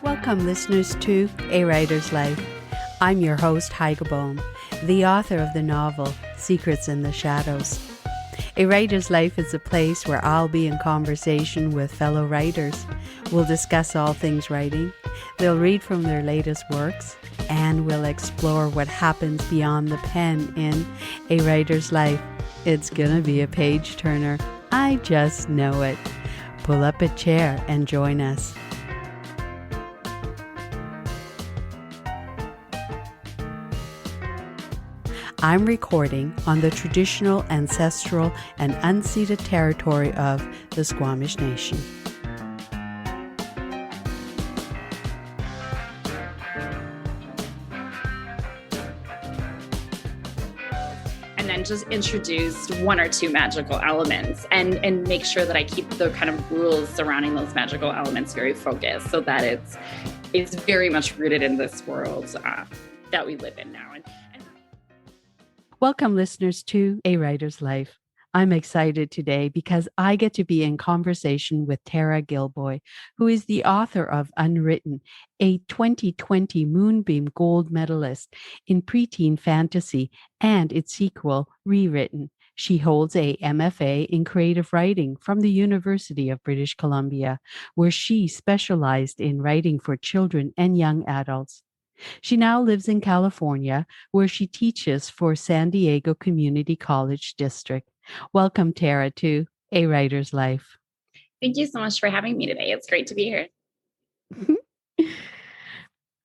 Welcome, listeners, to A Writer's Life. I'm your host, Heike Bohm, the author of the novel Secrets in the Shadows. A Writer's Life is a place where I'll be in conversation with fellow writers. We'll discuss all things writing. They'll read from their latest works, and we'll explore what happens beyond the pen in A Writer's Life. It's gonna be a page turner. I just know it. Pull up a chair and join us. I'm recording on the traditional, ancestral, and unceded territory of the Squamish Nation. And then just introduced one or two magical elements and make sure that I keep the kind of rules surrounding those magical elements very focused so that it's very much rooted in this world that we live in now. Welcome, listeners, to A Writer's Life. I'm excited today because I get to be in conversation with Tara Gilboy, who is the author of Unwritten, a 2020 Moonbeam Gold medalist in preteen fantasy, and its sequel, Rewritten. She holds a MFA in creative writing from the University of British Columbia, where she specialized in writing for children and young adults. She now lives in California, where she teaches for San Diego Community College District. Welcome, Tara, to A Writer's Life. Thank you so much for having me today. It's great to be here.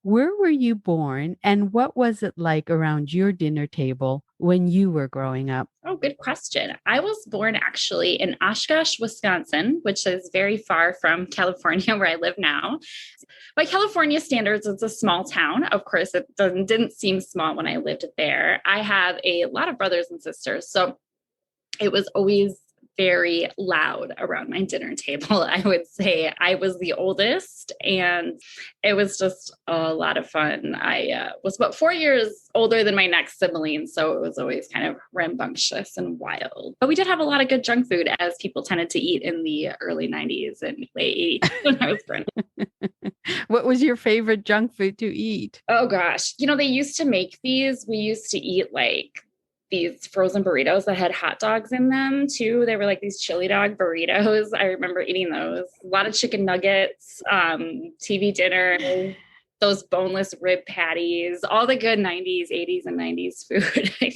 Where were you born, and what was it like around your dinner table when you were growing up? Oh, good question. I was born actually in Oshkosh, Wisconsin, which is very far from California, where I live now. By California standards, it's a small town. Of course, it didn't seem small when I lived there. I have a lot of brothers and sisters, so it was always very loud around my dinner table. I would say I was the oldest, and it was just a lot of fun. I was about 4 years older than my next sibling, so it was always kind of rambunctious and wild. But we did have a lot of good junk food, as people tended to eat in the early 90s and late 80s when I was growing up. What was your favorite junk food to eat? Oh gosh, they used to make these. We used to eat these frozen burritos that had hot dogs in them too. They were like these chili dog burritos. I remember eating those. A lot of chicken nuggets, TV dinner, those boneless rib patties, all the good 90s, 80s, and 90s food.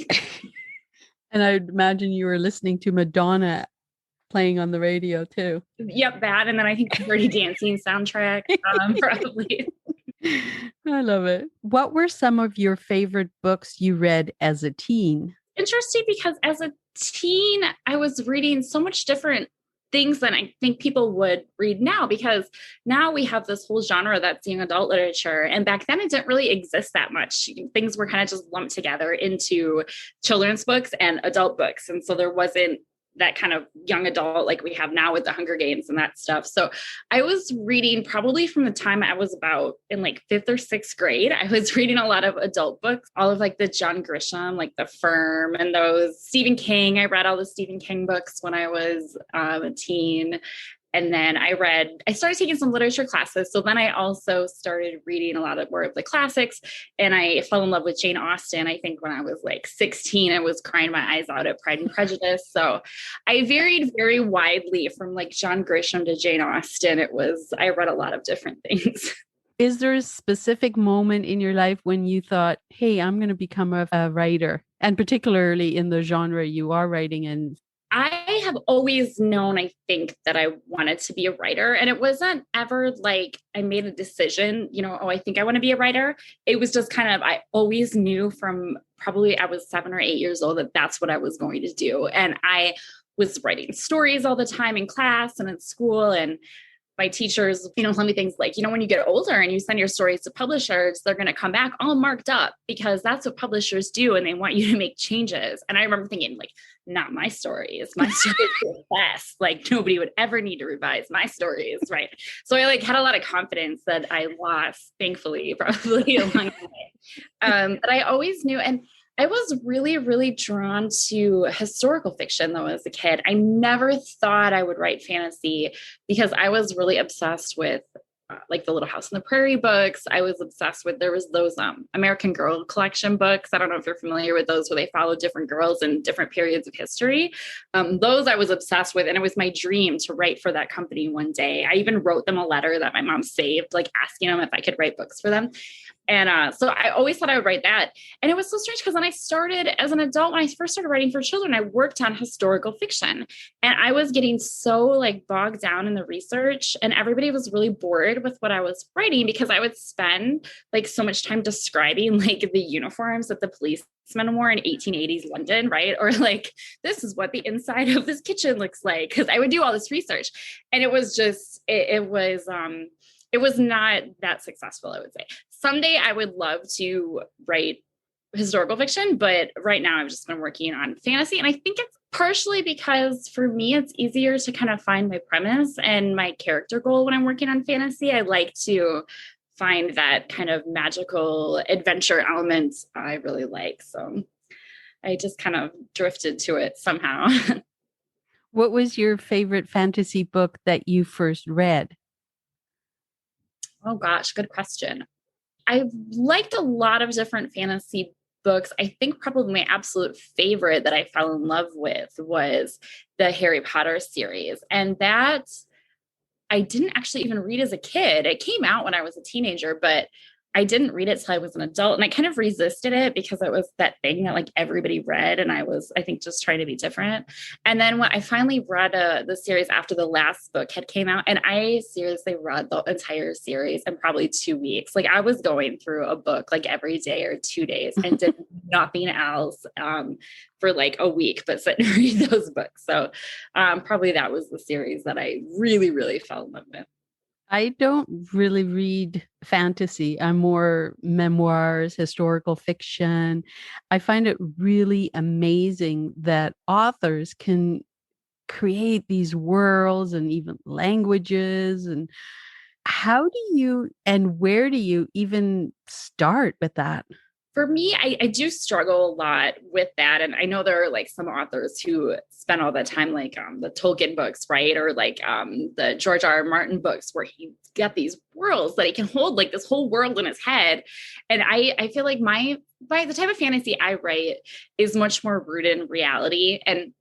And I would imagine you were listening to Madonna playing on the radio too. Yep, that. And then I think the Dirty Dancing soundtrack, probably. I love it. What were some of your favorite books you read as a teen? Interesting, because as a teen, I was reading so much different things than I think people would read now, because now we have this whole genre that's young adult literature. And back then it didn't really exist that much. Things were kind of just lumped together into children's books and adult books. And so there wasn't that kind of young adult like we have now with the Hunger Games and that stuff. So I was reading probably from the time I was about in like 5th or 6th grade. I was reading a lot of adult books, all of like the John Grisham, like The Firm, and those Stephen King. I read all the Stephen King books when I was a teen. And then I started taking some literature classes. So then I also started reading a lot more of the classics, and I fell in love with Jane Austen. I think when I was like 16, I was crying my eyes out at Pride and Prejudice. So I varied very widely from like John Grisham to Jane Austen. I read a lot of different things. Is there a specific moment in your life when you thought, hey, I'm going to become a writer, and particularly in the genre you are writing in? I have always known, I think, that I wanted to be a writer. And it wasn't ever like I made a decision, I think I want to be a writer. It was just kind of, I always knew from probably I was 7 or 8 years old that that's what I was going to do. And I was writing stories all the time in class and at school. And my teachers, tell me things like, when you get older and you send your stories to publishers, they're going to come back all marked up, because that's what publishers do. And they want you to make changes. And I remember thinking, like, not my stories. My stories are the best. Like, nobody would ever need to revise my stories. Right. So I had a lot of confidence that I lost, thankfully, probably along the way. But I always knew. And I was really, really drawn to historical fiction, though, as a kid. I never thought I would write fantasy, because I was really obsessed with like the Little House on the Prairie books. I was obsessed with, there was those American Girl collection books. I don't know if you're familiar with those, where they follow different girls in different periods of history. Those I was obsessed with, and it was my dream to write for that company one day. I even wrote them a letter that my mom saved, like asking them if I could write books for them. And so I always thought I would write that. And it was so strange because when I started as an adult, when I first started writing for children, I worked on historical fiction. And I was getting so like bogged down in the research, and everybody was really bored with what I was writing because I would spend like so much time describing like the uniforms that the policemen wore in 1880s London, right? Or like, this is what the inside of this kitchen looks like. Cause I would do all this research, and it was just, it was not that successful, I would say. Someday I would love to write historical fiction, but right now I've just been working on fantasy. And I think it's partially because for me, it's easier to kind of find my premise and my character goal when I'm working on fantasy. I like to find that kind of magical adventure element I really like. So I just kind of drifted to it somehow. What was your favorite fantasy book that you first read? Oh gosh, good question. I've liked a lot of different fantasy books. I think probably my absolute favorite that I fell in love with was the Harry Potter series. And that I didn't actually even read as a kid. It came out when I was a teenager, but I didn't read it till I was an adult. And I kind of resisted it because it was that thing that like everybody read. And I was, I think, just trying to be different. And then when I finally read the series after the last book had came out, and I seriously read the entire series in probably 2 weeks. Like I was going through a book like every day or 2 days and did nothing else for like a week, but sit and read those books. So probably that was the series that I really, really fell in love with. I don't really read fantasy. I'm more memoirs, historical fiction. I find it really amazing that authors can create these worlds and even languages. And how do you and where do you even start with that? For me, I do struggle a lot with that. And I know there are like some authors who spend all that time, like the Tolkien books, right? Or like the George R. R. Martin books, where he got these worlds that he can hold like this whole world in his head. And I feel like by the type of fantasy I write is much more rooted in reality. And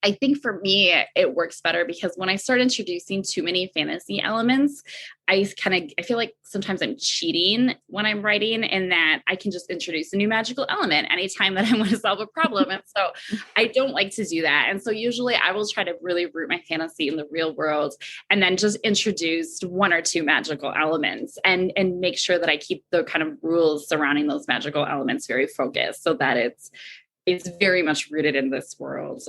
I think for me, it works better because when I start introducing too many fantasy elements, I feel like sometimes I'm cheating when I'm writing, in that I can just introduce a new magical element anytime that I want to solve a problem. And so I don't like to do that. And so usually I will try to really root my fantasy in the real world, and then just introduce one or two magical elements, and make sure that I keep the kind of rules surrounding those magical elements very focused, so that it's very much rooted in this world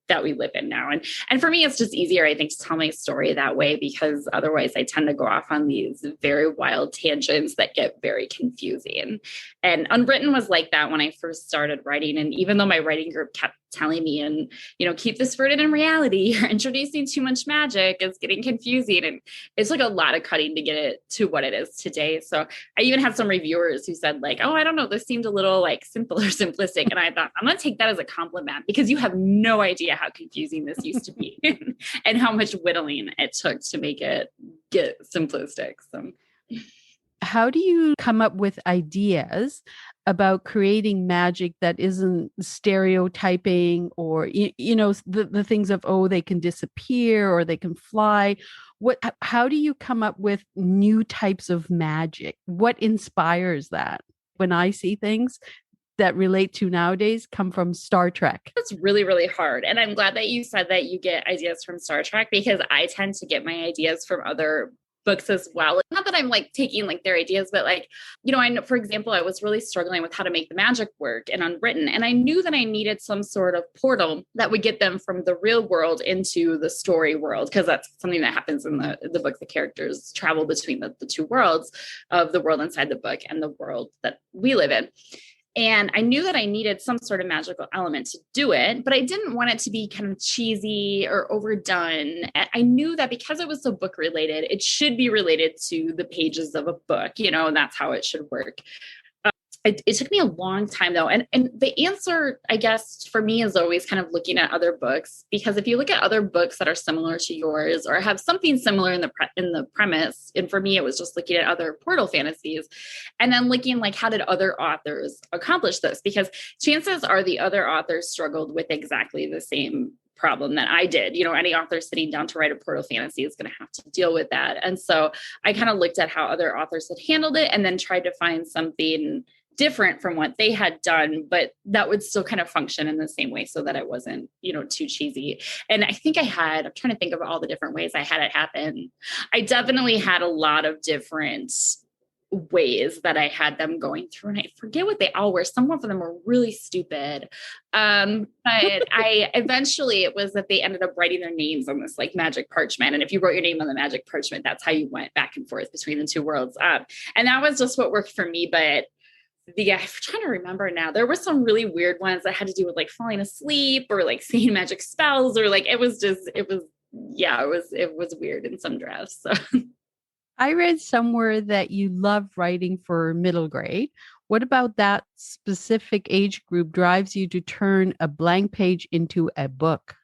that we live in now. And for me, it's just easier, I think, to tell my story that way, because otherwise I tend to go off on these very wild tangents that get very confusing. And Unwritten was like that when I first started writing. And even though my writing group kept telling me, and keep this rooted in reality, you're introducing too much magic, it's getting confusing. And it's like a lot of cutting to get it to what it is today. So I even had some reviewers who said like, oh, I don't know, this seemed a little like simple or simplistic. And I thought, I'm going to take that as a compliment, because you have no idea how confusing this used to be and how much whittling it took to make it get simplistic. So How do you come up with ideas about creating magic that isn't stereotyping, or the things of, oh, they can disappear or they can fly? How do you come up with new types of magic? What inspires that? When I see things that relate to nowadays come from Star Trek. it's really, really hard. And I'm glad that you said that you get ideas from Star Trek, because I tend to get my ideas from other books as well. Not that I'm like taking like their ideas, but like, I know, for example, I was really struggling with how to make the magic work in Unwritten. And I knew that I needed some sort of portal that would get them from the real world into the story world, because that's something that happens in the book. The characters travel between the two worlds of the world inside the book and the world that we live in. And I knew that I needed some sort of magical element to do it, but I didn't want it to be kind of cheesy or overdone. I knew that because it was so book related, it should be related to the pages of a book, and that's how it should work. it took me a long time though. And the answer, I guess, for me is always kind of looking at other books, because if you look at other books that are similar to yours or have something similar in the premise, and for me, it was just looking at other portal fantasies and then looking like, how did other authors accomplish this? Because chances are the other authors struggled with exactly the same problem that I did. Any author sitting down to write a portal fantasy is going to have to deal with that. And so I kind of looked at how other authors had handled it and then tried to find something different from what they had done, but that would still kind of function in the same way so that it wasn't, too cheesy. And I think I'm trying to think of all the different ways I had it happen. I definitely had a lot of different ways that I had them going through, and I forget what they all were. Some of them were really stupid. But I eventually, it was that they ended up writing their names on this like magic parchment. And if you wrote your name on the magic parchment, that's how you went back and forth between the two worlds. And that was just what worked for me. But I'm trying to remember now. There were some really weird ones that had to do with like falling asleep or like saying magic spells, or like it was weird in some drafts. So I read somewhere that you love writing for middle grade. What about that specific age group drives you to turn a blank page into a book?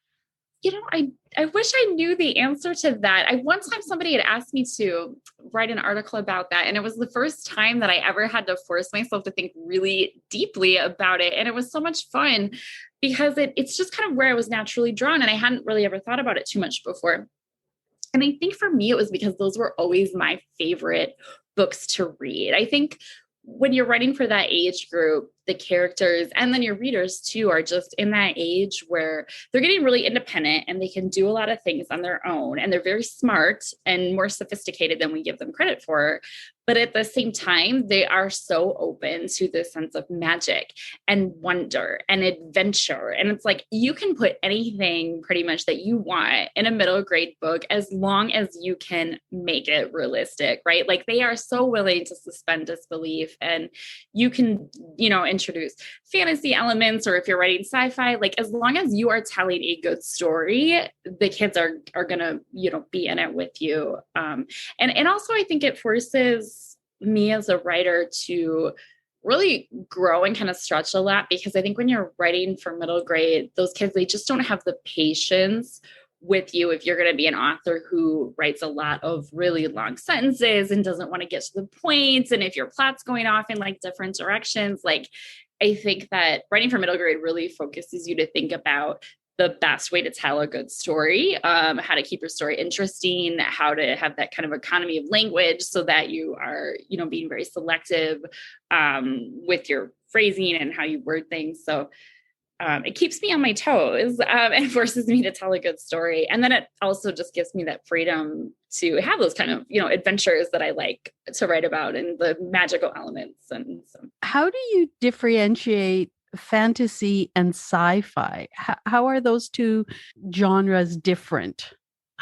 I wish I knew the answer to that. One time somebody had asked me to write an article about that. And it was the first time that I ever had to force myself to think really deeply about it. And it was so much fun because it's just kind of where I was naturally drawn. And I hadn't really ever thought about it too much before. And I think for me, it was because those were always my favorite books to read. I think when you're writing for that age group, the characters and then your readers too are just in that age where they're getting really independent and they can do a lot of things on their own. And they're very smart and more sophisticated than we give them credit for. But at the same time, they are so open to this sense of magic and wonder and adventure. And it's like, you can put anything pretty much that you want in a middle grade book as long as you can make it realistic, right? Like they are so willing to suspend disbelief, and you can, introduce fantasy elements, or if you're writing sci-fi, like as long as you are telling a good story, the kids are gonna, be in it with you. And also I think it forces me as a writer to really grow and kind of stretch a lot, because I think when you're writing for middle grade, those kids, they just don't have the patience with you if you're going to be an author who writes a lot of really long sentences and doesn't want to get to the point. And if your plot's going off in like different directions, like I think that writing for middle grade really focuses you to think about the best way to tell a good story, how to keep your story interesting, how to have that kind of economy of language so that you are, being very selective with your phrasing and how you word things. So it keeps me on my toes and forces me to tell a good story. And then it also just gives me that freedom to have those kind of, adventures that I like to write about and the magical elements. And so. How do you differentiate fantasy and sci-fi? How are those two genres different?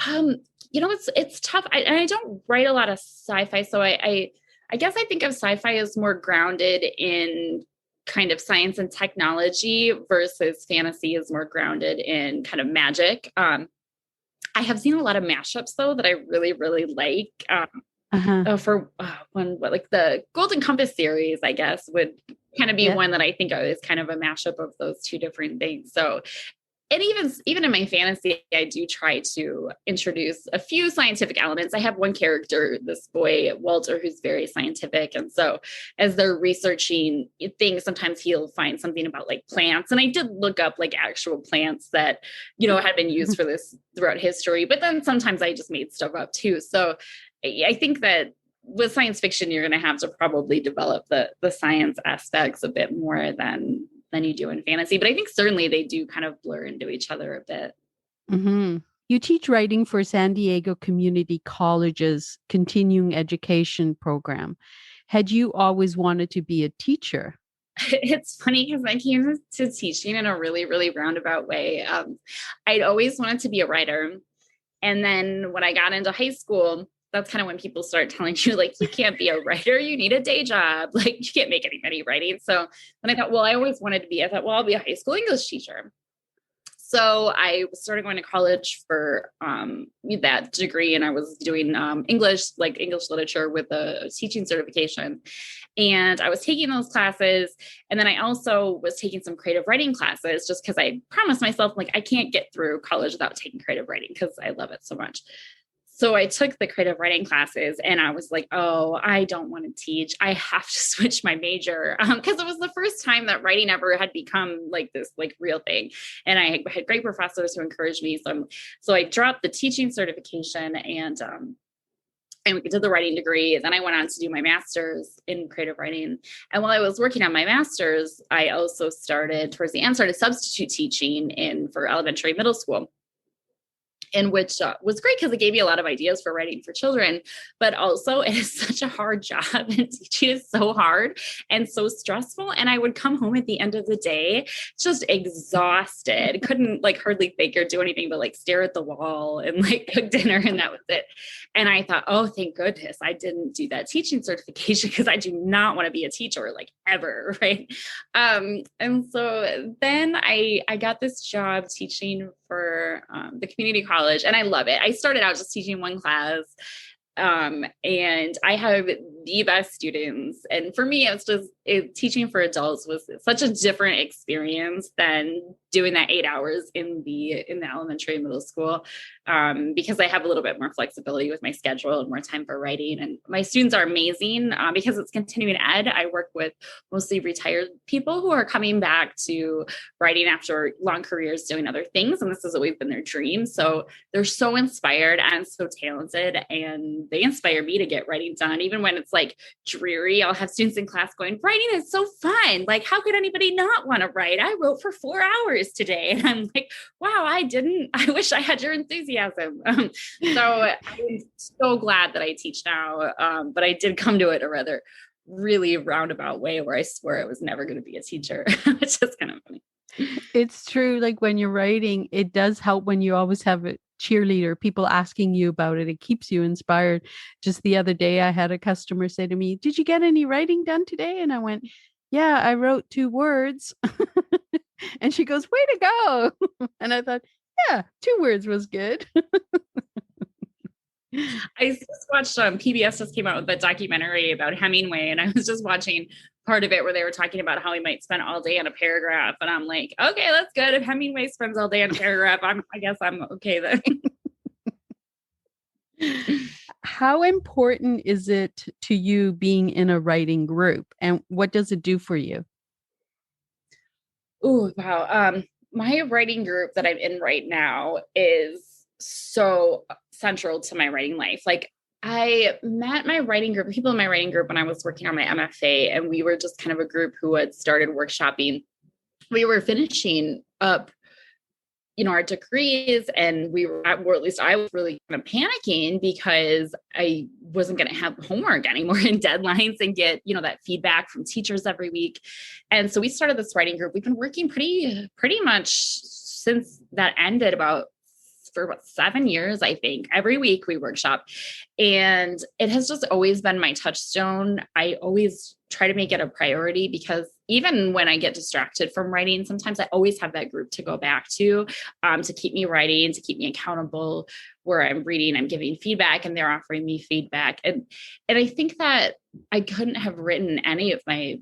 It's tough. I don't write a lot of sci-fi. So I guess I think of sci-fi as more grounded in kind of science and technology, versus fantasy is more grounded in kind of magic. I have seen a lot of mashups though that I really, really like. For one, like the Golden Compass series, I guess would kind of be one that I think of as kind of a mashup of those two different things. So, and even in my fantasy, I do try to introduce a few scientific elements. I have one character, this boy, Walter, who's very scientific. And so as they're researching things, sometimes he'll find something about like plants. And I did look up like actual plants that, had been used for this throughout history. But then sometimes I just made stuff up too. So I think that with science fiction, you're going to have to probably develop the science aspects a bit more than you do in fantasy. But I think certainly they do kind of blur into each other a bit. Mm-hmm. You teach writing for San Diego Community College's continuing education program. Had you always wanted to be a teacher? It's funny because I came to teaching in a really, really roundabout way. I'd always wanted to be a writer. And then when I got into high school, that's kind of when people start telling you, like, you can't be a writer, you need a day job. Like, you can't make any money writing. So then I thought, well, I always wanted to be, I thought, well, I'll be a high school English teacher. So I started going to college for that degree, and I was doing English literature with a teaching certification. And I was taking those classes. And then I also was taking some creative writing classes just because I promised myself, like, I can't get through college without taking creative writing because I love it so much. So I took the creative writing classes and I was like, oh, I don't want to teach. I have to switch my major. Because it was the first time that writing ever had become like this like real thing. And I had great professors who encouraged me. So I dropped the teaching certification and we did the writing degree. Then I went on to do my master's in creative writing. And while I was working on my master's, I also started towards the end, started substitute teaching for elementary, middle school. And which was great because it gave me a lot of ideas for writing for children, but also it is such a hard job and teaching is so hard and so stressful. And I would come home at the end of the day, just exhausted, couldn't like hardly think or do anything but like stare at the wall and like cook dinner. And that was it. And I thought, oh, thank goodness I didn't do that teaching certification because I do not want to be a teacher like ever. Right. And so then I got this job teaching for the community college, and I love it. I started out just teaching one class, and I have the best students. And for me, it's just teaching for adults was such a different experience than doing that 8 hours in the elementary and middle school, because I have a little bit more flexibility with my schedule and more time for writing. And my students are amazing because it's continuing ed. I work with mostly retired people who are coming back to writing after long careers doing other things. And this has always been their dream. So they're so inspired and so talented, and they inspire me to get writing done. Even when it's like dreary, I'll have students in class going, writing is so fun. Like, how could anybody not want to write? I wrote for 4 hours today. And I'm like, wow, I wish I had your enthusiasm. So I'm so glad that I teach now. But I did come to it a rather really roundabout way where I swear I was never going to be a teacher, which is kind of funny. It's true. Like when you're writing, it does help when you always have a cheerleader, people asking you about it. It keeps you inspired. Just the other day, I had a customer say to me, "Did you get any writing done today?" And I went, "Yeah, I wrote 2 words." And she goes, "Way to go." And I thought, yeah, 2 words was good. I just watched PBS just came out with a documentary about Hemingway, and I was just watching part of it where they were talking about how he might spend all day on a paragraph, and I'm like, okay, that's good. If Hemingway spends all day on a paragraph, I guess I'm okay then. How important is it to you being in a writing group, and what does it do for you? Oh, wow. My writing group that I'm in right now is so central to my writing life. Like, I met my writing group, people in my writing group when I was working on my MFA, and we were just kind of a group who had started workshopping. We were finishing up, our degrees, and or at least I was really kind of panicking because I wasn't going to have homework anymore and deadlines and get, that feedback from teachers every week. And so we started this writing group. We've been working pretty much since that ended for about 7 years, I think. Every week we workshop, and it has just always been my touchstone. I always try to make it a priority because even when I get distracted from writing, sometimes I always have that group to go back to keep me writing, to keep me accountable. Where I'm reading, I'm giving feedback, and they're offering me feedback. And I think that I couldn't have written any of my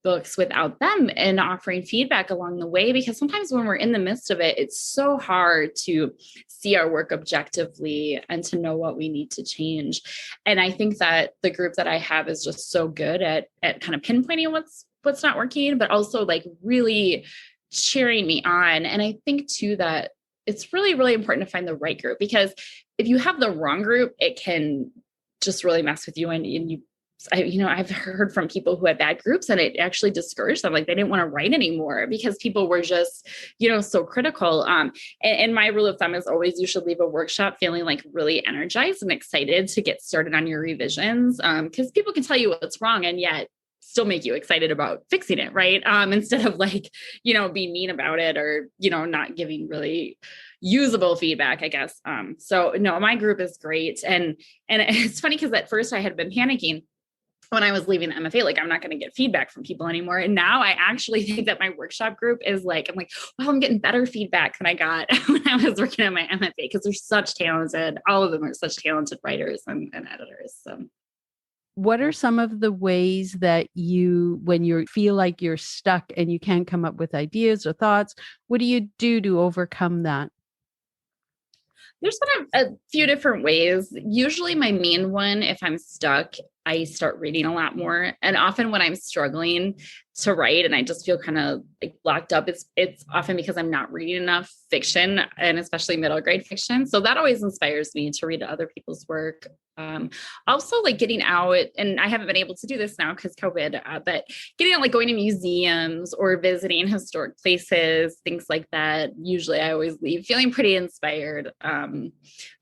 books without them and offering feedback along the way, because sometimes when we're in the midst of it, it's so hard to see our work objectively and to know what we need to change. And I think that the group that I have is just so good at kind of pinpointing what's not working, but also like really cheering me on. And I think too that it's really, really important to find the right group, because if you have the wrong group, it can just really mess with you, and I've heard from people who had bad groups and it actually discouraged them. Like they didn't want to write anymore because people were just, so critical. And my rule of thumb is always you should leave a workshop feeling like really energized and excited to get started on your revisions. Because people can tell you what's wrong and yet still make you excited about fixing it. Right. Instead of like, being mean about it or, not giving really usable feedback, I guess. So no, my group is great. And it's funny because at first I had been panicking when I was leaving the MFA, like I'm not going to get feedback from people anymore. And now I actually think that my workshop group is like, I'm like, well, I'm getting better feedback than I got when I was working on my MFA, because they're such talented, all of them are such talented writers and editors. So. What are some of the ways that you, when you feel like you're stuck and you can't come up with ideas or thoughts, what do you do to overcome that? There's sort of a few different ways. Usually, my main one, if I'm stuck, I start reading a lot more. And often when I'm struggling to write and I just feel kind of like blocked up, it's often because I'm not reading enough fiction, and especially middle grade fiction. So that always inspires me to read other people's work. Also, like getting out, and I haven't been able to do this now because COVID, but getting out, like going to museums or visiting historic places, things like that. Usually, I always leave feeling pretty inspired. And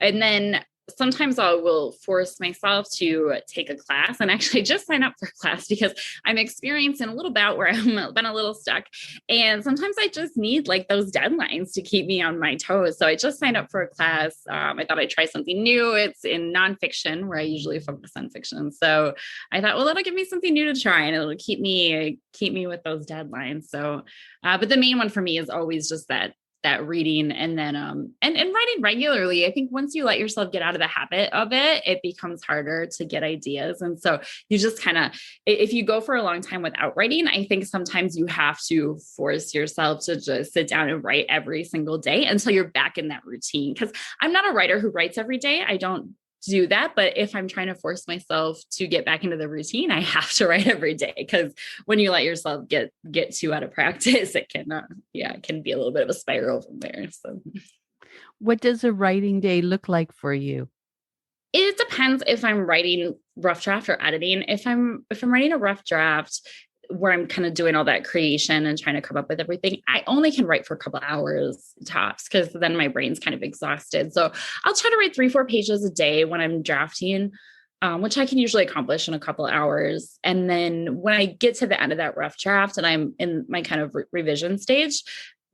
then sometimes I will force myself to take a class and actually just sign up for a class because I'm experiencing a little bout where I've been a little stuck. And sometimes I just need like those deadlines to keep me on my toes. So I just signed up for a class. I thought I'd try something new. It's in nonfiction where I usually focus on fiction. So I thought, well, that'll give me something new to try and it'll keep me with those deadlines. So, but the main one for me is always just that reading, and then and writing regularly. I think once you let yourself get out of the habit of it, it becomes harder to get ideas. And so you just kind of, if you go for a long time without writing, I think sometimes you have to force yourself to just sit down and write every single day until you're back in that routine. Because I'm not a writer who writes every day. I don't do that. But if I'm trying to force myself to get back into the routine, I have to write every day, because when you let yourself get too out of practice, it can it can be a little bit of a spiral from there. So What does a writing day look like for you? it depends if I'm writing rough draft or editing. If I'm writing a rough draft where I'm kind of doing all that creation and trying to come up with everything, I only can write for a couple hours tops, because then my brain's kind of exhausted. So I'll try to write 3-4 pages a day when I'm drafting, which I can usually accomplish in a couple hours. And then when I get to the end of that rough draft and I'm in my kind of revision stage,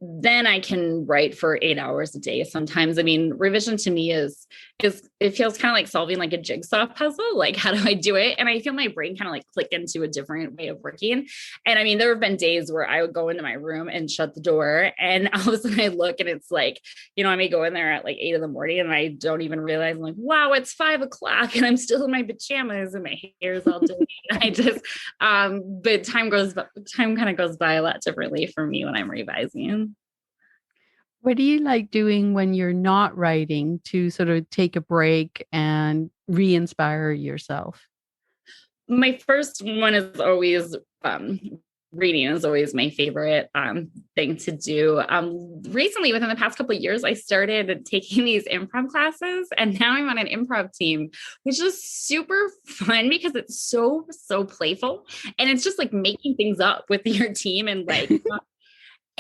then I can write for 8 hours a day. Sometimes, I mean, revision to me is it feels kind of like solving like a jigsaw puzzle. Like, how do I do it? And I feel my brain kind of like click into a different way of working. And I mean, there have been days where I would go into my room and shut the door, and all of a sudden I look and it's like, I may go in there at like 8 in the morning and I don't even realize, I'm like, wow, it's 5 o'clock and I'm still in my pajamas and my hair's all dirty. I just, but time kind of goes by a lot differently for me when I'm revising. What do you like doing when you're not writing to sort of take a break and re-inspire yourself? My first one is always reading is always my favorite thing to do. Recently, within the past couple of years, I started taking these improv classes, and now I'm on an improv team, which is super fun because it's so playful, and it's just like making things up with your team and like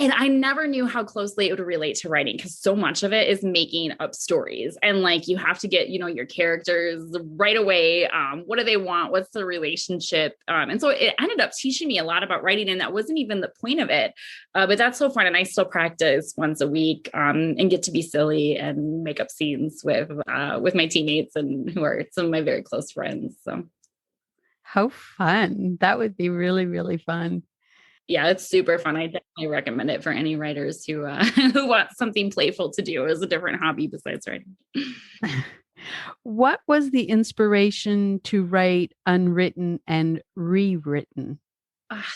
and I never knew how closely it would relate to writing, because so much of it is making up stories. And like, you have to get, your characters right away. What do they want? What's the relationship? And so it ended up teaching me a lot about writing. And that wasn't even the point of it. But that's so fun. And I still practice once a week and get to be silly and make up scenes with my teammates, and who are some of my very close friends. So How fun. That would be really, really fun. yeah, it's super fun. I definitely recommend it for any writers who who want something playful to do as a different hobby besides writing. What was the inspiration to write Unwritten and Rewritten?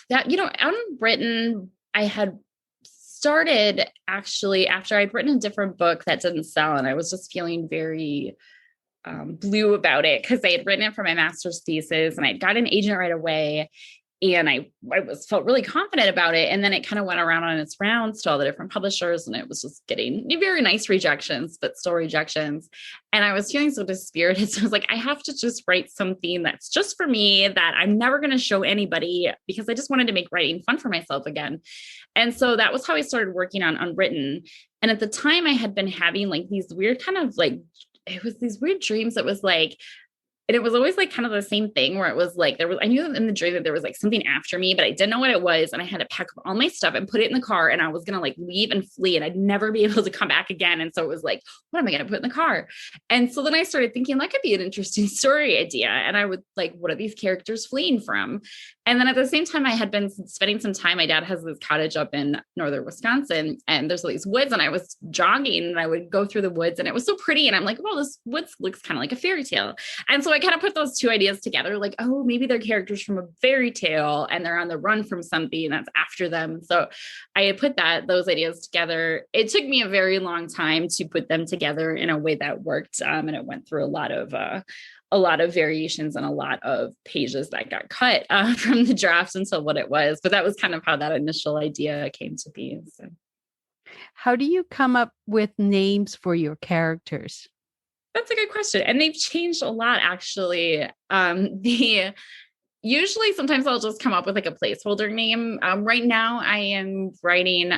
That Unwritten, I had started actually after I'd written a different book that didn't sell, and I was just feeling very blue about it, because I had written it for my master's thesis and I'd got an agent right away. And I felt really confident about it. And then it kind of went around on its rounds to all the different publishers, and it was just getting very nice rejections, but still rejections. And I was feeling so dispirited. So I was like, I have to just write something that's just for me, that I'm never going to show anybody, because I just wanted to make writing fun for myself again. And so that was how I started working on Unwritten. And at the time, I had been having like these weird kind of like, it was these weird dreams that was like, and it was always like kind of the same thing, where it was like, I knew in the dream that there was like something after me, but I didn't know what it was. And I had to pack up all my stuff and put it in the car, and I was going to like leave and flee, and I'd never be able to come back again. And so it was like, what am I going to put in the car? And so then I started thinking that could be an interesting story idea. And I would like, what are these characters fleeing from? And then at the same time, I had been spending some time. My dad has this cottage up in northern Wisconsin, and there's all these woods, and I was jogging and I would go through the woods, and it was so pretty. And I'm like, well, this woods looks kind of like a fairy tale. And so I kind of put those two ideas together, like, oh, maybe they're characters from a fairy tale and they're on the run from something that's after them. So I had put those ideas together. It took me a very long time to put them together in a way that worked. And it went through a lot of variations and a lot of pages that got cut from the draft until what it was. But that was kind of how that initial idea came to be. So. How do you come up with names for your characters? That's a good question. And they've changed a lot, actually. Usually sometimes I'll just come up with like a placeholder name. Right now I am writing,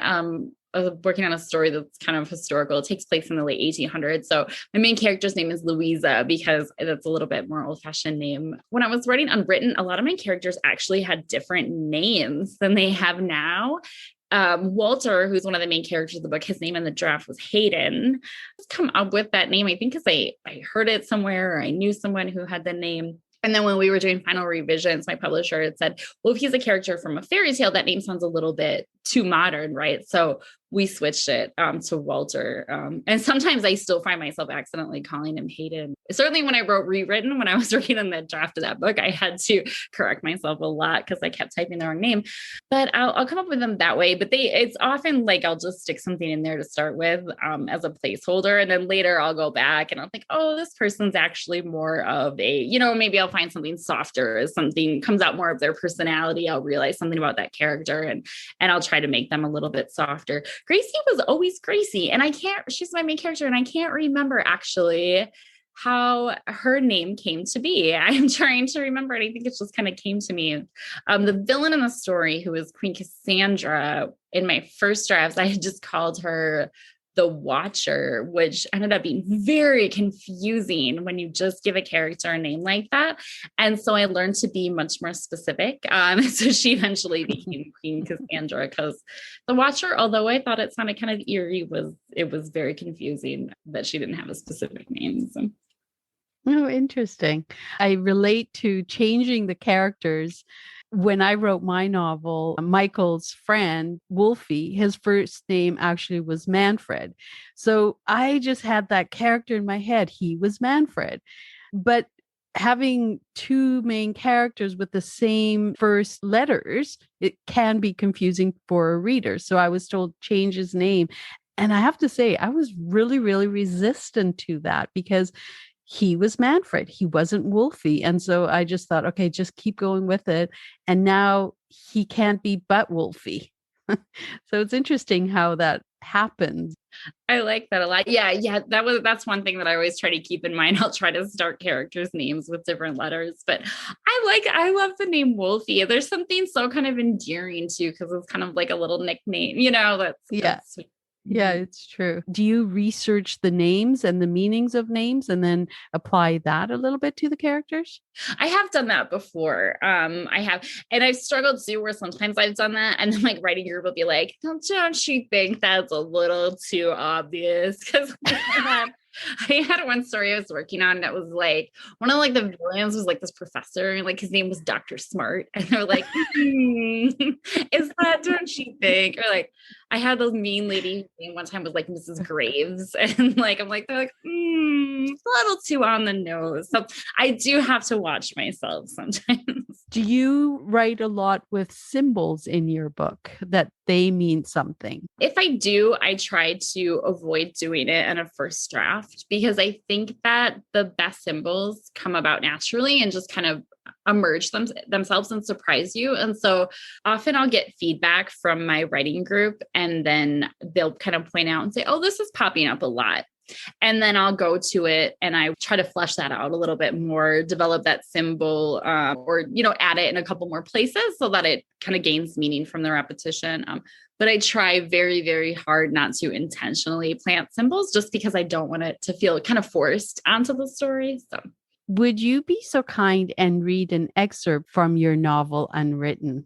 working on a story that's kind of historical. It takes place in the late 1800s. So my main character's name is Louisa because that's a little bit more old-fashioned name. When I was writing Unwritten, a lot of my characters actually had different names than they have now. Walter, who's one of the main characters of the book, his name in the draft was Hayden. I've come up with that name, I think, because I heard it somewhere or I knew someone who had the name. And then when we were doing final revisions, my publisher had said, well, if he's a character from a fairy tale, that name sounds a little bit too modern, right? So we switched it to Walter. And sometimes I still find myself accidentally calling him Hayden. Certainly when I wrote Rewritten, when I was working on the draft of that book, I had to correct myself a lot because I kept typing the wrong name. But I'll come up with them that way. But it's often like I'll just stick something in there to start with as a placeholder. And then later I'll go back and I'll think, oh, this person's actually more of a, maybe I'll find something softer as something comes out more of their personality. I'll realize something about that character and I'll try to make them a little bit softer. Gracie was always Gracie, and she's my main character, and I can't remember actually how her name came to be. I'm trying to remember it. I think it just kind of came to me. The villain in the story, who was Queen Cassandra, in my first drafts, I had just called her the Watcher, which ended up being very confusing when you just give a character a name like that. And so I learned to be much more specific. So she eventually became Queen Cassandra, because the Watcher, although I thought it sounded kind of eerie, it was very confusing that she didn't have a specific name. So. Oh, interesting. I relate to changing the characters. When I wrote my novel, Michael's friend, Wolfie, his first name actually was Manfred. So I just had that character in my head. He was Manfred. But having two main characters with the same first letters, it can be confusing for a reader. So I was told change his name. And I have to say, I was really, really resistant to that because he was Manfred. He wasn't Wolfie. And so I just thought, okay, just keep going with it. And now he can't be but Wolfie. So it's interesting how that happens. I like that a lot. Yeah. That's one thing that I always try to keep in mind. I'll try to start characters' names with different letters, but I love the name Wolfie. There's something so kind of endearing too, because it's kind of like a little nickname, that's sweet. Yeah, it's true. Do you research the names and the meanings of names and then apply that a little bit to the characters? I have done that before. I have, and I've struggled too, where sometimes I've done that, and then like writing group will be like, don't you think that's a little too obvious? Because I had one story I was working on that was like one of like the villains was like this professor, and like his name was Dr. Smart, and they're like, is that, don't you think? Or like I had those mean lady one time was like Mrs. Graves, and like I'm like, they're like, it's a little too on the nose. So I do have to watch myself sometimes. Do you write a lot with symbols in your book that they mean something? If I do, I try to avoid doing it in a first draft, because I think that the best symbols come about naturally and just kind of emerge themselves and surprise you. And so often I'll get feedback from my writing group, and then they'll kind of point out and say, oh, this is popping up a lot. And then I'll go to it and I try to flesh that out a little bit more, develop that symbol, or, add it in a couple more places so that it kind of gains meaning from the repetition. But I try very, very hard not to intentionally plant symbols, just because I don't want it to feel kind of forced onto the story. So. Would you be so kind and read an excerpt from your novel, Unwritten?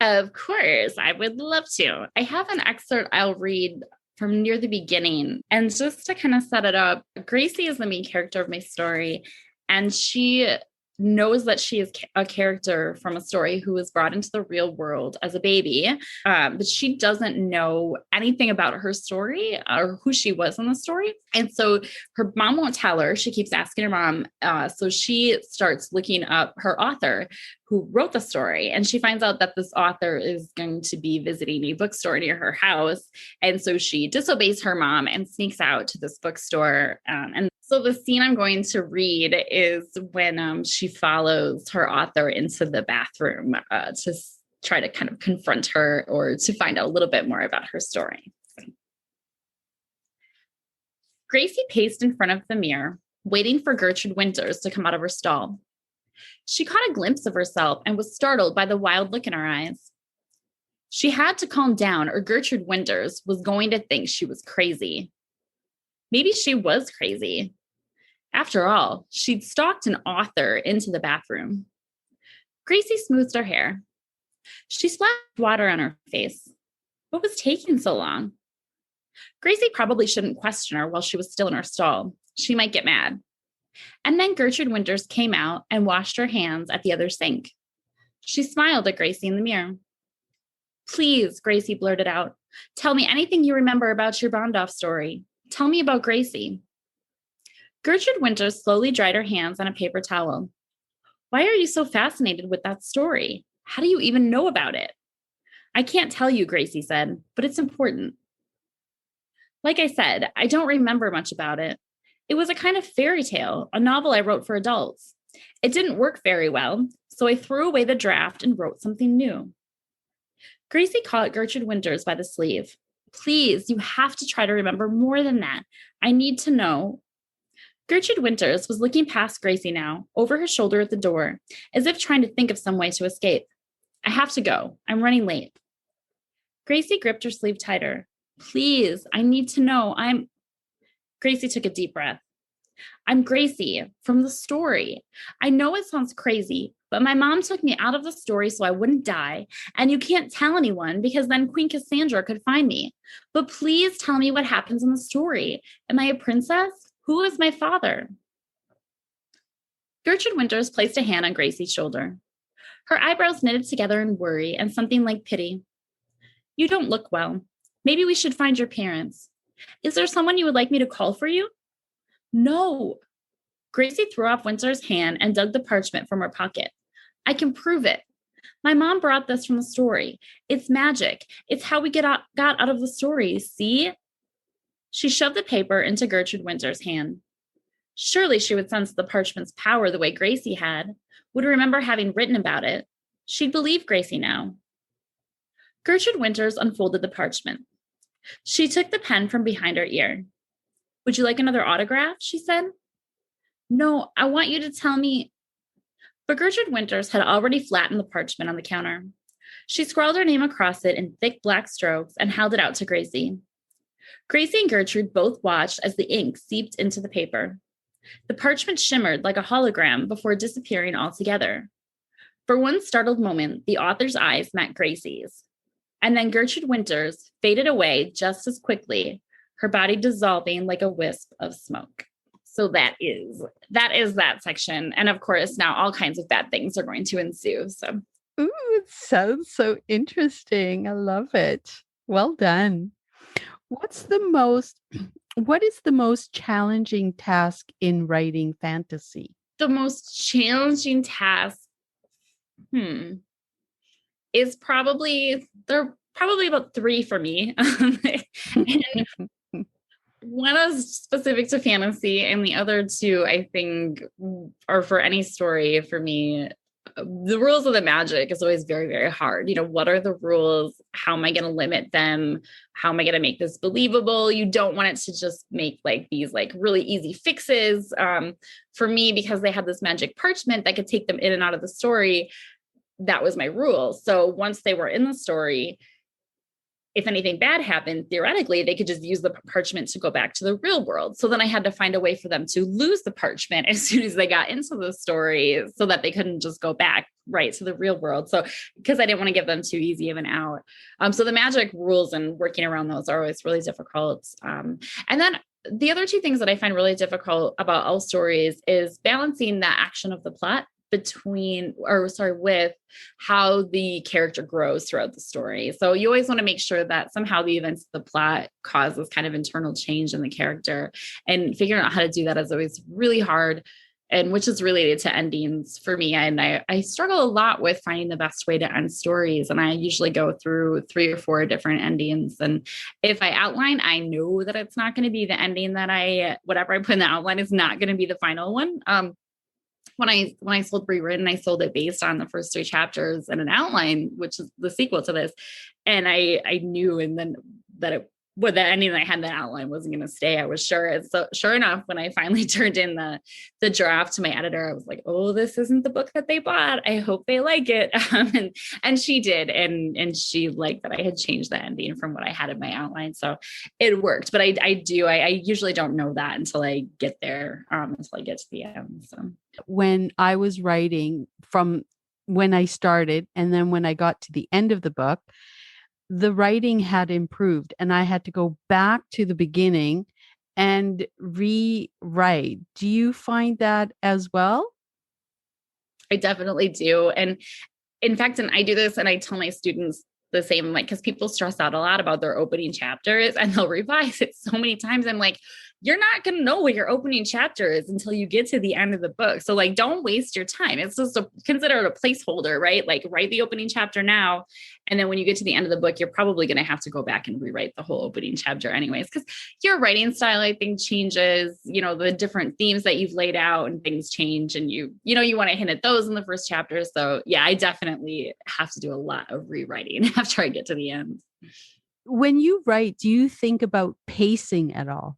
Of course, I would love to. I have an excerpt I'll read from near the beginning. And just to kind of set it up, Gracie is the main character of my story. And she knows that she is a character from a story who was brought into the real world as a baby, but she doesn't know anything about her story or who she was in the story. And so her mom won't tell her. She keeps asking her mom. So she starts looking up her author who wrote the story. And she finds out that this author is going to be visiting a bookstore near her house. And so she disobeys her mom and sneaks out to this bookstore. And so the scene I'm going to read is when she follows her author into the bathroom to try to kind of confront her or to find out a little bit more about her story. Gracie paced in front of the mirror, waiting for Gertrude Winters to come out of her stall. She caught a glimpse of herself and was startled by the wild look in her eyes. She had to calm down or Gertrude Winters was going to think she was crazy. Maybe she was crazy. After all, she'd stalked an author into the bathroom. Gracie smoothed her hair. She splashed water on her face. What was taking so long? Gracie probably shouldn't question her while she was still in her stall. She might get mad. And then Gertrude Winters came out and washed her hands at the other sink. She smiled at Gracie in the mirror. Please, Gracie blurted out, tell me anything you remember about your Bondoff story. Tell me about Gracie. Gertrude Winters slowly dried her hands on a paper towel. Why are you so fascinated with that story? How do you even know about it? I can't tell you, Gracie said, but it's important. Like I said, I don't remember much about it. It was a kind of fairy tale, a novel I wrote for adults. It didn't work very well, so I threw away the draft and wrote something new. Gracie caught Gertrude Winters by the sleeve. Please, you have to try to remember more than that. I need to know. Gertrude Winters was looking past Gracie now, over her shoulder at the door, as if trying to think of some way to escape. I have to go. I'm running late. Gracie gripped her sleeve tighter. Please, I need to know. Gracie took a deep breath. I'm Gracie from the story. I know it sounds crazy, but my mom took me out of the story so I wouldn't die. And you can't tell anyone because then Queen Cassandra could find me. But please tell me what happens in the story. Am I a princess? Who is my father? Gertrude Winters placed a hand on Gracie's shoulder. Her eyebrows knitted together in worry and something like pity. You don't look well. Maybe we should find your parents. Is there someone you would like me to call for you? No. Gracie threw off Winter's hand and dug the parchment from her pocket. I can prove it. My mom brought this from the story. It's magic. It's how we got out of the story, see? She shoved the paper into Gertrude Winter's hand. Surely she would sense the parchment's power the way Gracie had, would remember having written about it. She'd believe Gracie now. Gertrude Winters unfolded the parchment. She took the pen from behind her ear. Would you like another autograph? She said. No, I want you to tell me. But Gertrude Winters had already flattened the parchment on the counter. She scrawled her name across it in thick black strokes and held it out to Gracie. Gracie and Gertrude both watched as the ink seeped into the paper. The parchment shimmered like a hologram before disappearing altogether. For one startled moment, the author's eyes met Gracie's. And then Gertrude Winters faded away just as quickly, her body dissolving like a wisp of smoke. So that is that section. And of course, now all kinds of bad things are going to ensue. So, Ooh, it sounds so interesting. I love it. Well done. What is the most challenging task in writing fantasy? the most challenging task, is probably about 3 for me. And one is specific to fantasy, and the other 2, I think, are for any story for me. The rules of the magic is always very, very hard. What are the rules? How am I going to limit them? How am I going to make this believable? You don't want it to just make these really easy fixes. For me, because they had this magic parchment that could take them in and out of the story, that was my rule. So once they were in the story, if anything bad happened, theoretically, they could just use the parchment to go back to the real world. So then I had to find a way for them to lose the parchment as soon as they got into the story so that they couldn't just go back right to the real world. So because I didn't want to give them too easy of an out. So the magic rules and working around those are always really difficult. And then the other 2 things that I find really difficult about all stories is balancing the action of the plot with how the character grows throughout the story. So you always want to make sure that somehow the events of the plot causes kind of internal change in the character, and figuring out how to do that is always really hard, and which is related to endings for me. And I struggle a lot with finding the best way to end stories. And I usually go through 3 or 4 different endings. And if I outline, I know that it's not going to be the ending that whatever I put in the outline is not going to be the final one. When I sold Rewritten, I sold it based on the first 3 chapters and an outline, which is the sequel to this. And I knew, and then that the ending that I had, the outline wasn't going to stay. I was sure. And so sure enough, when I finally turned in the draft to my editor, I was like, oh, this isn't the book that they bought. I hope they like it. And she did. And she liked that I had changed the ending from what I had in my outline. So it worked. But I usually don't know that until I get there, until I get to the end. So when I was writing, from when I started and then when I got to the end of the book, the writing had improved and I had to go back to the beginning and rewrite. Do you find that as well? I definitely do. And in fact, and I do this and I tell my students the same, like, because people stress out a lot about their opening chapters and they'll revise it so many times. I'm like, you're not going to know what your opening chapter is until you get to the end of the book. So like, don't waste your time. It's just consider it a placeholder, right? Like write the opening chapter now. And then when you get to the end of the book, you're probably going to have to go back and rewrite the whole opening chapter anyways, because your writing style, I think, changes, the different themes that you've laid out and things change. And you want to hint at those in the first chapter. So yeah, I definitely have to do a lot of rewriting after I get to the end. When you write, do you think about pacing at all?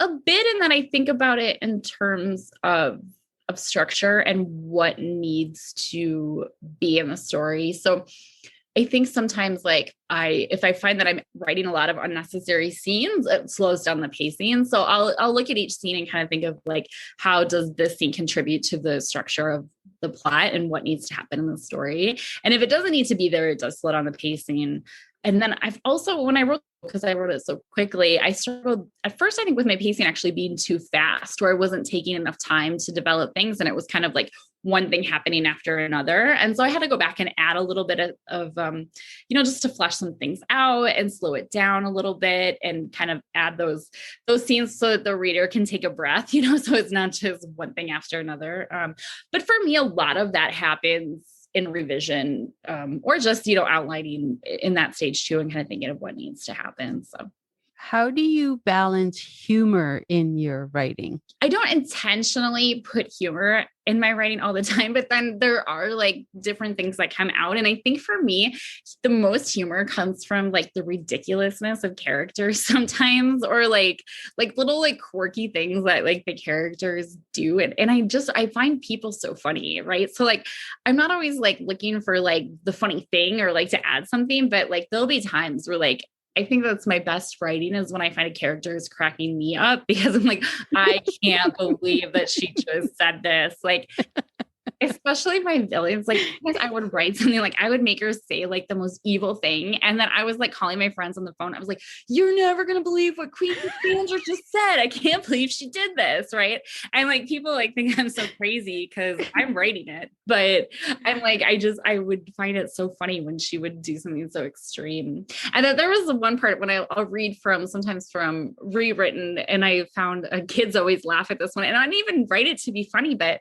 A bit, in that I think about it in terms of structure and what needs to be in the story. So I think sometimes if I find that I'm writing a lot of unnecessary scenes, it slows down the pacing. So I'll look at each scene and kind of think of how does this scene contribute to the structure of the plot and what needs to happen in the story. And if it doesn't need to be there, it does slow down the pacing. And then I've also, when I wrote, because I wrote it so quickly, I struggled at first, I think, with my pacing actually being too fast, where I wasn't taking enough time to develop things. And it was kind of like one thing happening after another. And so I had to go back and add a little bit of just to flesh some things out and slow it down a little bit and kind of add those scenes so that the reader can take a breath, so it's not just one thing after another. But for me, a lot of that happens in revision, or just, outlining in that stage too, and kind of thinking of what needs to happen. So how do you balance humor in your writing? I don't intentionally put humor in my writing all the time, but then there are different things that come out. And I think for me, the most humor comes from the ridiculousness of characters sometimes, or little quirky things that the characters do. And I find people so funny, right? So I'm not always looking for the funny thing or to add something, but there'll be times where I think that's my best writing is when I find a character is cracking me up, because I'm I can't believe that she just said this. Especially my villains, I would write something I would make her say the most evil thing. And then I was calling my friends on the phone. I was like, you're never going to believe what Queen Cassandra just said. I can't believe she did this. Right. And people think I'm so crazy because I'm writing it, but I'm I would find it so funny when she would do something so extreme. And then there was the one part when I'll read sometimes from Rewritten, and I found kids always laugh at this one, and I didn't even write it to be funny, but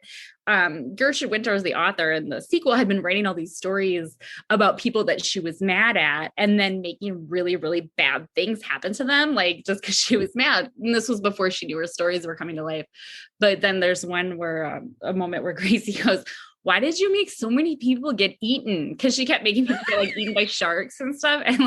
Gertrude Winter is the author, and the sequel had been writing all these stories about people that she was mad at and then making really, really bad things happen to them, just because she was mad. And this was before she knew her stories were coming to life. But then there's one where a moment where Gracie goes, why did you make so many people get eaten? Because she kept making people get eaten by sharks and stuff. And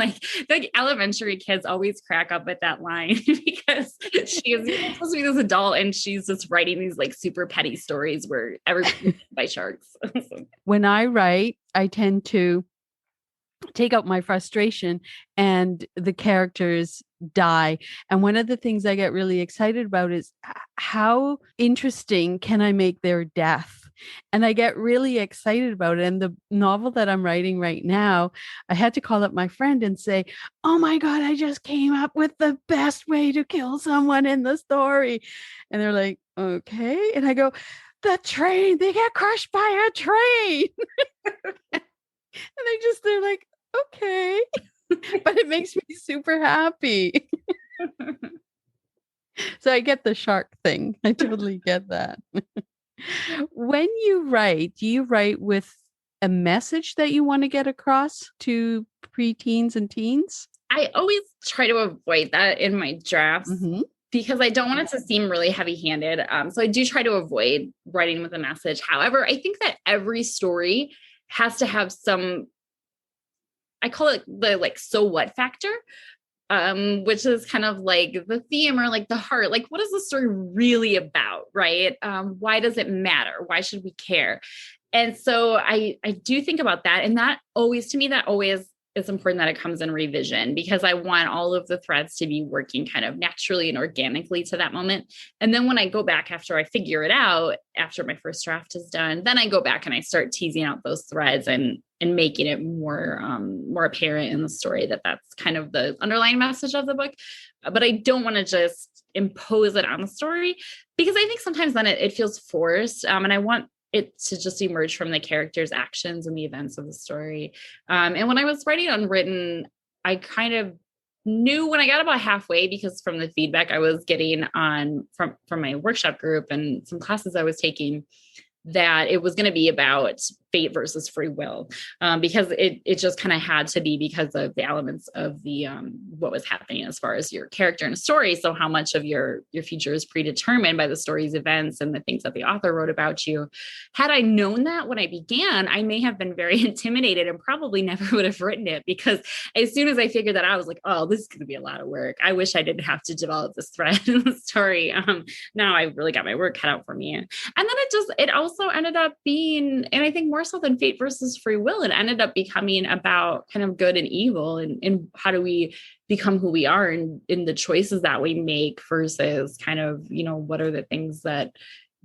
the elementary kids always crack up at that line because she is supposed to be this adult and she's just writing these super petty stories where everyone's eaten by sharks. When I write, I tend to take out my frustration and the characters die. And one of the things I get really excited about is how interesting can I make their death? And I get really excited about it. And the novel that I'm writing right now, I had to call up my friend and say, oh my God, I just came up with the best way to kill someone in the story. And they're like, okay. And I go, the train, they get crushed by a train. And they're like, okay. But it makes me super happy. So I get the shark thing. I totally get that. When you write, do you write with a message that you want to get across to preteens and teens? I always try to avoid that in my drafts Mm-hmm. because I don't want it to seem really heavy handed. So I do try to avoid writing with a message. However, I think that every story has to have some, I call it the like, so what factor, which is kind of like the theme or like the heart. Like, what is the story really about? Right. Why does it matter? Why should we care? And so I do think about that. And that always, to me, that always is important that it comes in revision because I want all of the threads to be working kind of naturally and organically to that moment. And then when I go back after I figure it out, after my first draft is done, then I go back and I start teasing out those threads and making it more apparent in the story that that's kind of the underlying message of the book. But I don't want to just impose it on the story because I think sometimes then it feels forced. And I want it to just emerge from the characters' actions and the events of the story. And when I was writing Unwritten, I kind of knew when I got about halfway, because from the feedback I was getting on from my workshop group and some classes I was taking, that it was going to be about fate versus free will, because it just kind of had to be because of the elements of the what was happening as far as your character in a story. So how much of your future is predetermined by the story's events and the things that the author wrote about you. Had I known that when I began, I may have been very intimidated and probably never would have written it, because as soon as I figured that out, I was like, oh, this is going to be a lot of work. I wish I didn't have to develop this thread in the story. Now I really got my work cut out for me. And then it also ended up being, and I think more so than fate versus free will, it ended up becoming about kind of good and evil, and how do we become who we are in the choices that we make versus kind of, what are the things that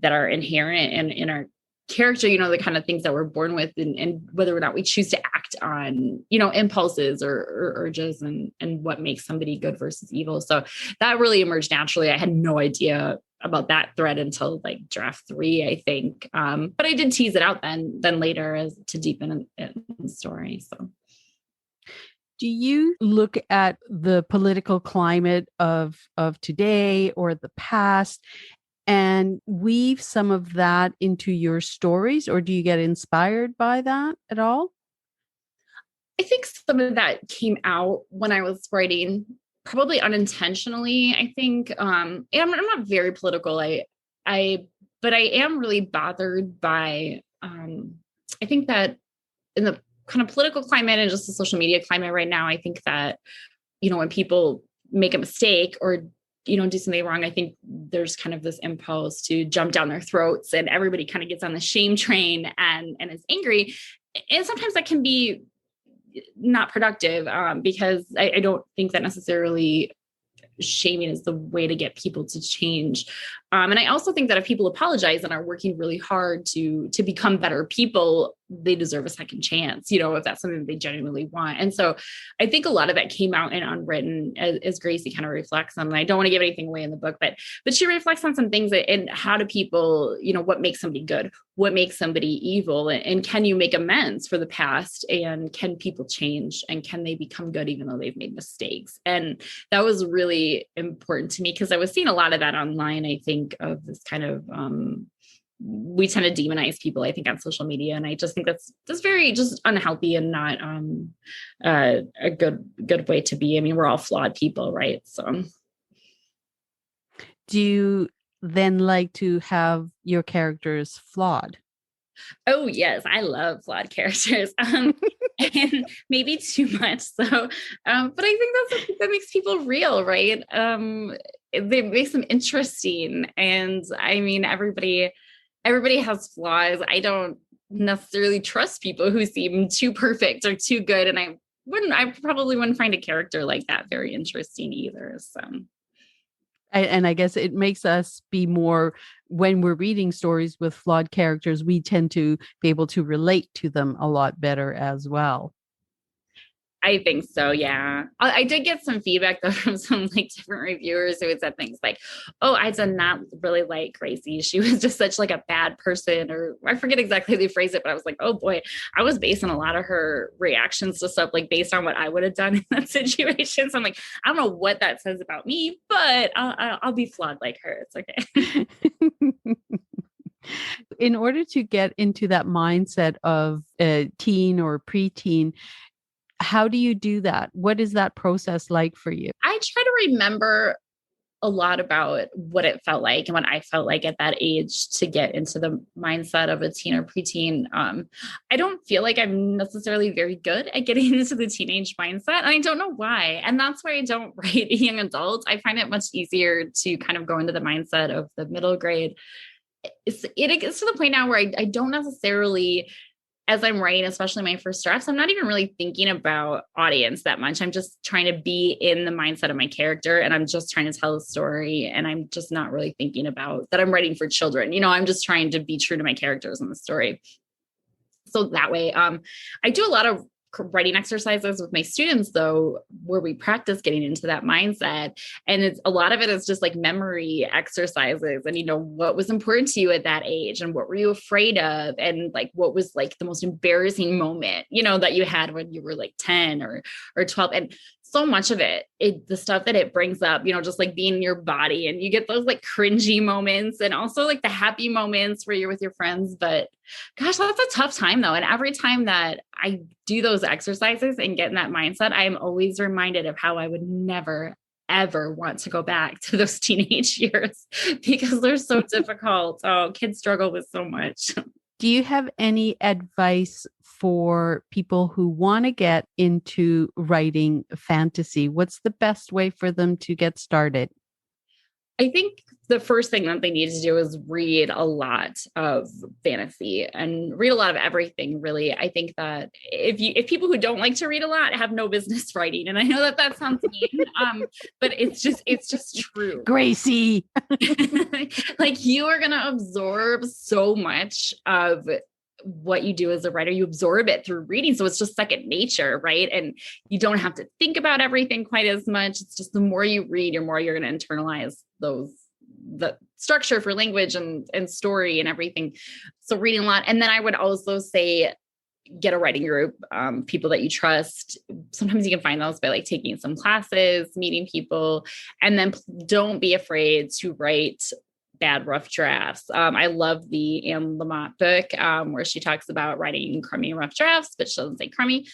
are inherent in our character, the kind of things that we're born with, and whether or not we choose to act on, impulses or urges, and what makes somebody good versus evil. So that really emerged naturally. I had no idea about that thread until like draft 3, I think. But I did tease it out then later as to deepen in the story. So do you look at the political climate of today or the past and weave some of that into your stories, or do you get inspired by that at all? I think some of that came out when I was writing, probably unintentionally. I think, and I'm not very political. But I am really bothered by, I think that in the kind of political climate and just the social media climate right now, I think that, when people make a mistake or, do something wrong, I think there's kind of this impulse to jump down their throats, and everybody kind of gets on the shame train and is angry. And sometimes that can be not productive, because I don't think that necessarily shaming is the way to get people to change. And I also think that if people apologize and are working really hard to become better people, they deserve a second chance, if that's something that they genuinely want. And so I think a lot of that came out in Unwritten, as Gracie kind of reflects on. And I don't want to give anything away in the book, but she reflects on some things and how do people, what makes somebody good, what makes somebody evil, and can you make amends for the past, and can people change, and can they become good even though they've made mistakes? And that was really important to me, because I was seeing a lot of that online. I think of this kind of, we tend to demonize people, I think, on social media. And I just think that's very just unhealthy and not a good way to be. I mean, we're all flawed people, right? So Do you then like to have your characters flawed? oh yes, I love flawed characters. And maybe too much. So, but I think that makes people real, right? It makes them interesting. And I mean, everybody has flaws. I don't necessarily trust people who seem too perfect or too good. And I probably wouldn't find a character like that very interesting either. So And I guess it makes us be more, when we're reading stories with flawed characters, we tend to be able to relate to them a lot better as well. I think so. Yeah. I did get some feedback though from some like different reviewers who had said things like, oh, I did not really like Gracie. She was just such like a bad person, or I forget exactly how they phrased it, but I was like, oh boy, I was basing a lot of her reactions to stuff like based on what I would have done in that situation. So I'm like, I don't know what that says about me, but I'll be flawed like her. It's okay. In order to get into that mindset of a teen or preteen, how do you do that? What is that process like for you? I try to remember a lot about what it felt like and what I felt like at that age to get into the mindset of a teen or preteen. I don't feel like I'm necessarily very good at getting into the teenage mindset. And I don't know why. And that's why I don't write young adults. I find it much easier to kind of go into the mindset of the middle grade. It gets to the point now where I don't necessarily, as I'm writing, especially my first drafts, I'm not even really thinking about audience that much. I'm just trying to be in the mindset of my character, and I'm just trying to tell a story. And I'm just not really thinking about that I'm writing for children. I'm just trying to be true to my characters in the story. So that way, I do a lot of writing exercises with my students though, where we practice getting into that mindset. And it's a lot of it is just like memory exercises and, what was important to you at that age and what were you afraid of? And like, what was like the most embarrassing moment, that you had when you were like 10 or 12. And so much of the stuff that it brings up, just like being in your body, and you get those like cringy moments and also like the happy moments where you're with your friends. But gosh, that's a tough time though. And every time that I do those exercises and get in that mindset, I am always reminded of how I would never, ever want to go back to those teenage years because they're so difficult. Oh, kids struggle with so much. Do you have any advice for people who want to get into writing fantasy? What's the best way for them to get started? I think the first thing that they need to do is read a lot of fantasy and read a lot of everything, really. I think that if people who don't like to read a lot have no business writing, and I know that sounds mean, but it's just true. Gracie. Like you are going to absorb so much of what you do as a writer. You absorb it through reading. So it's just second nature, right? And you don't have to think about everything quite as much. It's just the more you read, the more you're going to internalize the structure for language and story and everything. So reading a lot. And then I would also say, get a writing group, people that you trust. Sometimes you can find those by like taking some classes, meeting people, and then don't be afraid to write bad rough drafts. I love the Anne Lamott book where she talks about writing crummy rough drafts, but she doesn't say crummy.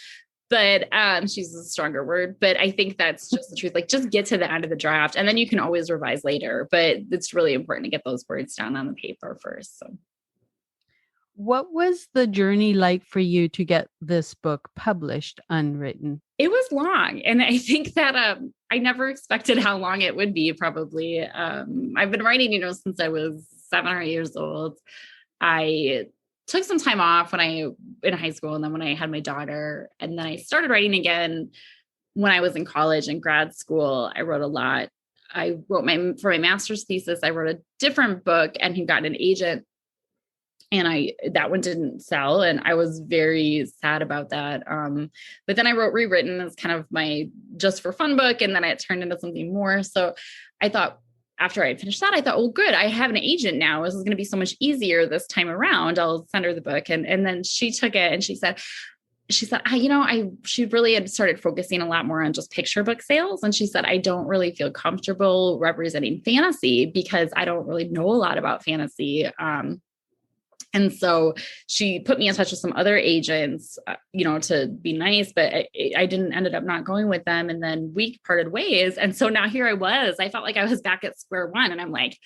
But she uses a stronger word. But I think that's just the truth. Like just get to the end of the draft and then you can always revise later. But it's really important to get those words down on the paper first. So what was the journey like for you to get this book published, Unwritten? It was long. And I think that I never expected how long it would be, probably. I've been writing, since I was 7 or 8 years old. I took some time off in high school, and then when I had my daughter, and then I started writing again when I was in college and grad school. I wrote a lot. I wrote for my master's thesis, I wrote a different book and had gotten an agent, and that one didn't sell, and I was very sad about that. But then I wrote Rewritten as kind of my just for fun book, and then it turned into something more. So I thought, after I finished that, I thought, well, good, I have an agent now. This is going to be so much easier this time around. I'll send her the book. And then she took it and she said, she really had started focusing a lot more on just picture book sales. And she said, I don't really feel comfortable representing fantasy because I don't really know a lot about fantasy. And so she put me in touch with some other agents, to be nice, but I didn't ended up not going with them. And then we parted ways. And so now here I felt like I was back at square one, and I'm like,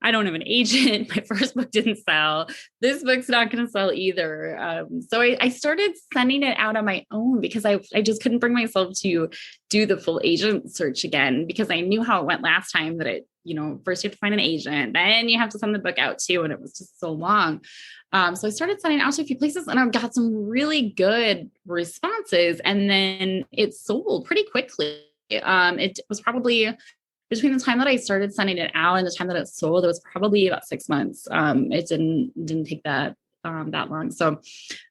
I don't have an agent. My first book didn't sell. This book's not going to sell either. So I started sending it out on my own because I just couldn't bring myself to do the full agent search again, because I knew how it went last time, that first you have to find an agent, then you have to send the book out too. And it was just so long. So I started sending it out to a few places, and I got some really good responses, and then it sold pretty quickly. It was probably between the time that I started sending it out and the time that it sold, it was probably about 6 months. It didn't take that that long. So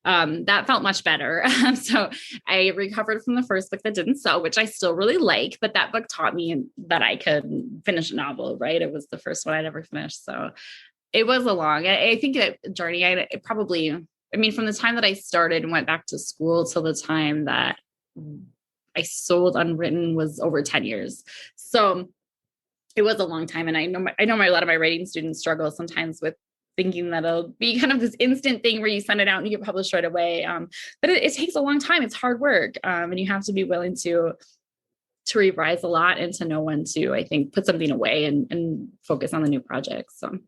that felt much better. So I recovered from the first book that didn't sell, which I still really like, but that book taught me that I could finish a novel, right? It was the first one I'd ever finished. So it was a long, I think that journey, from the time that I started and went back to school till the time that I sold Unwritten was over 10 years. So it was a long time. And I know a lot of my writing students struggle sometimes with thinking that it'll be kind of this instant thing where you send it out and you get published right away. But it takes a long time. It's hard work. And you have to be willing to revise a lot and to know when to, I think, put something away and focus on the new projects. So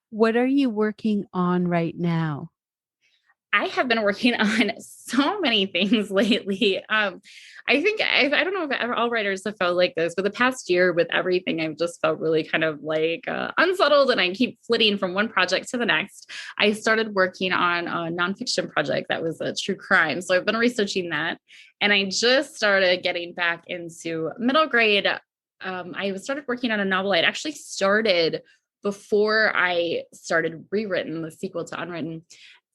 what are you working on right now? I have been working on so many things lately. I think I don't know if all writers have felt like this, but the past year with everything, I've just felt really kind of like unsettled, and I keep flitting from one project to the next. I started working on a nonfiction project that was a true crime. So I've been researching that, and I just started getting back into middle grade. I started working on a novel I'd actually started before I started Rewritten, the sequel to Unwritten.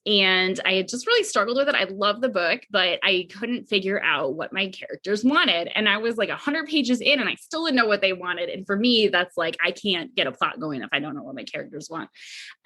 And I had just really struggled with it. I loved the book, but I couldn't figure out what my characters wanted. And I was like 100 pages in and I still didn't know what they wanted. And for me, that's like, I can't get a plot going if I don't know what my characters want.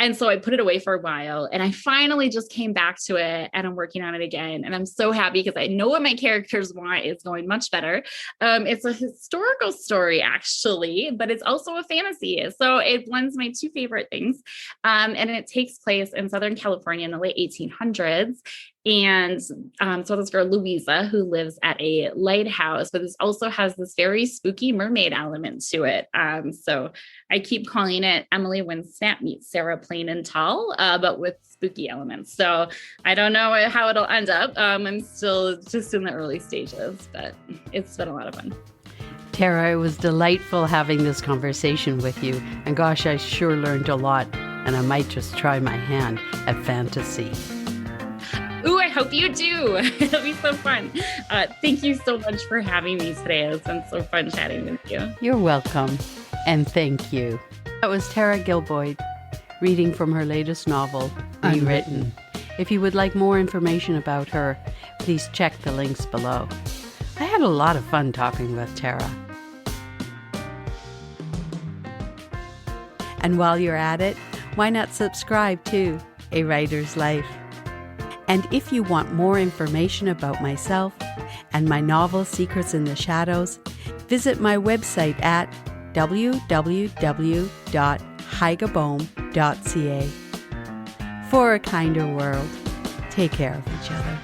And so I put it away for a while and I finally just came back to it and I'm working on it again. And I'm so happy because I know what my characters want. It's going much better. It's a historical story actually, but it's also a fantasy. So it blends my two favorite things. And it takes place in Southern California in the late 1800s. And so this girl, Louisa, who lives at a lighthouse, but this also has this very spooky mermaid element to it. So I keep calling it Emily Winsnap meets Sarah Plain and Tall, but with spooky elements. So I don't know how it'll end up. I'm still just in the early stages, but it's been a lot of fun. Tara, it was delightful having this conversation with you. And gosh, I sure learned a lot. And I might just try my hand at fantasy. Ooh, I hope you do. It'll be so fun. Thank you so much for having me today. It's been so fun chatting with you. You're welcome. And thank you. That was Tara Gilboy reading from her latest novel, Rewritten. If you would like more information about her, please check the links below. I had a lot of fun talking with Tara. And while you're at it, why not subscribe to A Writer's Life? And if you want more information about myself and my novel Secrets in the Shadows, visit my website at www.heigabome.ca. For a kinder world, take care of each other.